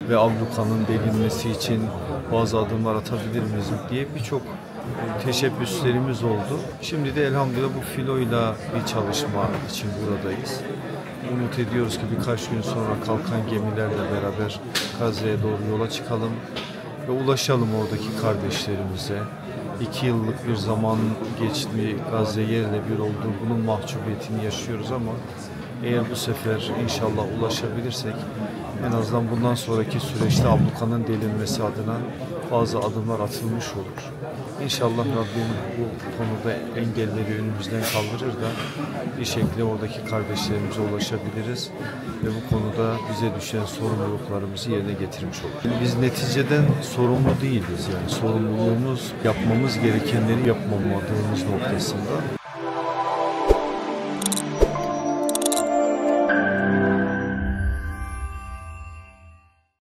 ve ablukanın delinmesi için bazı adımlar atabilir miyiz diye birçok teşebbüslerimiz oldu. Şimdi de elhamdülillah bu filoyla bir çalışma için buradayız. Umut ediyoruz ki birkaç gün sonra kalkan gemilerle beraber Gazze'ye doğru yola çıkalım ve ulaşalım oradaki kardeşlerimize. 2 yıllık bir zaman geçti, Gazze yerle bir oldu. Bunun mahcubiyetini yaşıyoruz ama eğer bu sefer inşallah ulaşabilirsek en azından bundan sonraki süreçte ablukanın delinmesi adına bazı adımlar atılmış olur. İnşallah Rabbim bu konuda engelleri önümüzden kaldırır da bir şekilde oradaki kardeşlerimize ulaşabiliriz ve bu konuda bize düşen sorumluluklarımızı yerine getirmiş oluruz. Biz neticeden sorumlu değiliz, yani sorumluluğumuz yapmamız gerekenleri yapmamadığımız noktasında.